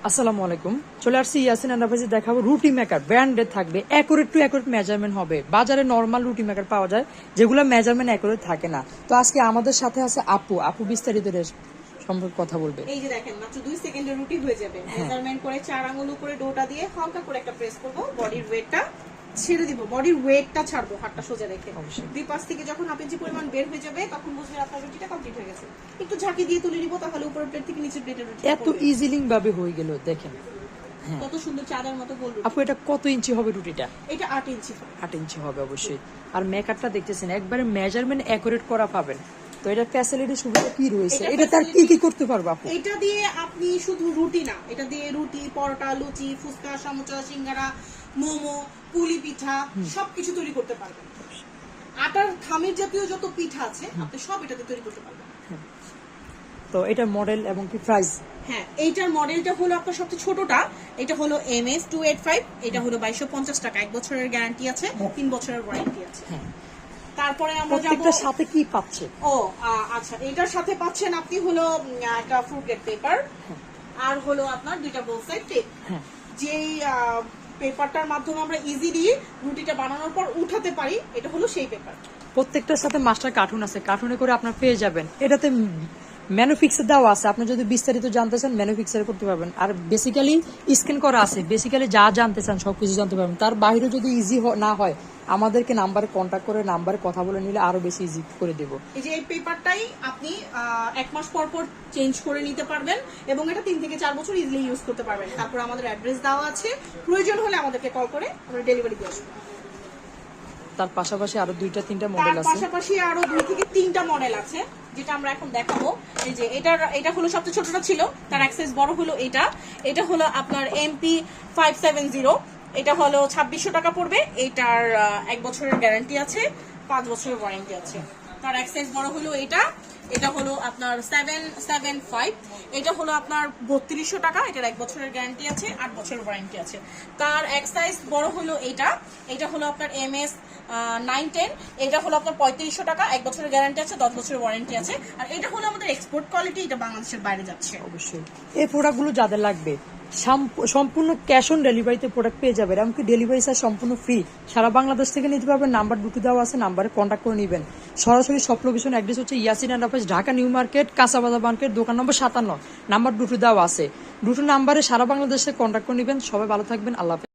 আসসালামু আলাইকুম, চলে আসছি ইয়াসিন এন্টারপ্রাইজে। দেখাবো রুটি মেকার, ব্র্যান্ডেড থাকবে, অ্যাকুরেট টু অ্যাকুরেট মেজারমেন্ট হবে। বাজারে নর্মাল রুটি মেকার পাওয়া যায় যেগুলো মেজারমেন্ট অ্যাকুরেট থাকে না। তো আজকে আমাদের সাথে আছে আপু বিস্তারিত সম্পর্কে কথা বলবে। এই যে দেখেন, মাত্র 2 সেকেন্ডে রুটি হয়ে যাবে। মেজারমেন্ট করে 4 আঙ্গুল উপরে ডোটা দিয়ে হালকা করে একটা প্রেস করব, বডির ওয়েটটা ছেড়ে দিব, বডির ওয়েটটা ছাড়বো, হাতটা সোজা রেখে। দুই পাশ থেকে যখন হাফ ইঞ্চি পরিমাণ বের হয়ে যাবে তখন বুঝবেন আপনার রুটিটা কমপ্লিট হয়ে গেছে। একটু ঝাঁকি দিয়ে তুলে নিব, তাহলে উপরের প্লেট থেকে নিচের প্লেটের রুটি এত ইজিলি ভাবে হয়ে গেল। দেখেন কত সুন্দর চাঁদের মতো গোল রুটি। আপু এটা কত ইঞ্চি হবে রুটিটা? এটা 8 ইঞ্চি হবে। 8 ইঞ্চি হবে অবশ্যই। আর মেকারটা দেখতেছেন একবারে মেজারমেন্ট অ্যাকুরেট করা পাবেন। তো এটা ফ্যাসিলিটি সুবিধা কি রয়েছে, এটা তার কি কি করতে পারবো আপু? এটা দিয়ে আপনি শুধু রুটি না, এটা দিয়ে রুটি, পরোটা, লুচি, ফুচকা, সমোসা, সিঙ্গারা, মোমো, পুলি পিঠা সবকিছু তৈরি করতে পারবেন। আটার খামির জাতীয় যত পিঠা আছে আপনি সব এটাতে তৈরি করতে পারবেন। তো এটা মডেল এবং কি প্রাইস? হ্যাঁ, এইটার মডেলটা হলো আপনার সবচেয়ে ছোটটা, এটা হলো MS 285, এটা হলো 2250 টাকা। 1 বছরের গ্যারান্টি আছে, 3 বছরের ওয়ারেন্টি আছে। তারপরে আমরা যাব প্রত্যেকটার সাথে কি পাচ্ছে? আচ্ছা, এটার সাথে পাচ্ছেন আপনি হলো একটা ফ্রুট গ্রেড পেপার, আর হলো আপনার দুইটা বোল সাইড টেপ। যেই পেপারটার মাধ্যমে আমরা ইজিলি রুটিটা বানানোর পর উঠাতে পারি, এটা হলো সেই পেপার। প্রত্যেকটার সাথে মাস্টার কার্টুন আছে, কার্টুনে করে আপনার পেয়ে যাবেন। এটাতে ম্যানুফিক্সার দেওয়া আছে, আপনি যদি বিস্তারিত জানতে চান ম্যানুফিক্সার করতে পারবেন। আর বেসিক্যালি স্ক্যান করা আছে, বেসিক্যালি যা জানতে চান সবকিছু জানতে পারবেন। তার বাইরে যদি ইজি না হয় আমাদেরকে নাম্বারে কন্ট্যাক্ট করে নাম্বারে কথা বলে নিলে আরো বেশি ইজি করে দেব। এই যে এই পেপারটাই আপনি 1 মাস পর পর চেঞ্জ করে নিতে পারবেন এবং এটা 3 থেকে 4 বছর ইজিলি ইউজ করতে পারবেন। তারপর আমাদের অ্যাড্রেস দেওয়া আছে, প্রয়োজন হলে আমাদেরকে কল করে আমরা ডেলিভারি দিয়ে আসবো। তার পাশাপাশি আরো 2-3টা মডেল আছে। পাশাপাশি আরো 2 থেকে 3টা মডেল আছে যেটা আমরা এখন দেখাবো। এই যে এটা হলো সবচেয়ে ছোটটা ছিল, তার অ্যাক্সেস বড় হলো এটা হলো আপনার MP 570, এটা হলো 2600 টাকা পড়বে। এটার 1 বছরের গ্যারান্টি আছে, 5 বছরের ওয়ারেন্টি আছে। তার অ্যাক্সেস বড় হলো এটা হলো আপনার 775, এটা হলো আপনার 3200 টাকা, এটার 1 বছরের গ্যারান্টি আছে, 8 বছরের ওয়ারেন্টি আছে। তার এক সাইজ বড় হলো এটা হলো আপনার MS 910, এটা হলো আপনার 3500 টাকা, 1 বছরের গ্যারান্টি আছে, 10 বছরের ওয়ারেন্টি আছে। আর এটা হলো আমাদের এক্সপোর্ট কোয়ালিটি, এটা বাংলাদেশের বাইরে যাচ্ছে। অবশ্যই এই প্রোডাক্টগুলো যাদের লাগবে সম্পূর্ণ ক্যাশ অন ডেলিভারিতে প্রোডাক্ট পেয়ে যাবেন। এমনকি ডেলিভারি চার্জ সম্পূর্ণ ফ্রি, সারা বাংলাদেশ থেকে নিতে পারবেন। নাম্বার দুটো দেওয়া আছে, নাম্বারে কন্ট্যাক্ট করে নেবেন। সরাসরি সব লোকেশন অ্যাড্রেস হচ্ছে Yasin enterprise, Dhaka new market, কাঁচাবাজার মার্কেট, দোকান নম্বর 57। নাম্বার দুটো দেওয়া আছে, দুটো নাম্বারে সারা বাংলাদেশে কন্ট্যাক্ট করে নেবেন। সবাই ভালো থাকবেন, আল্লাহ হাফেজ।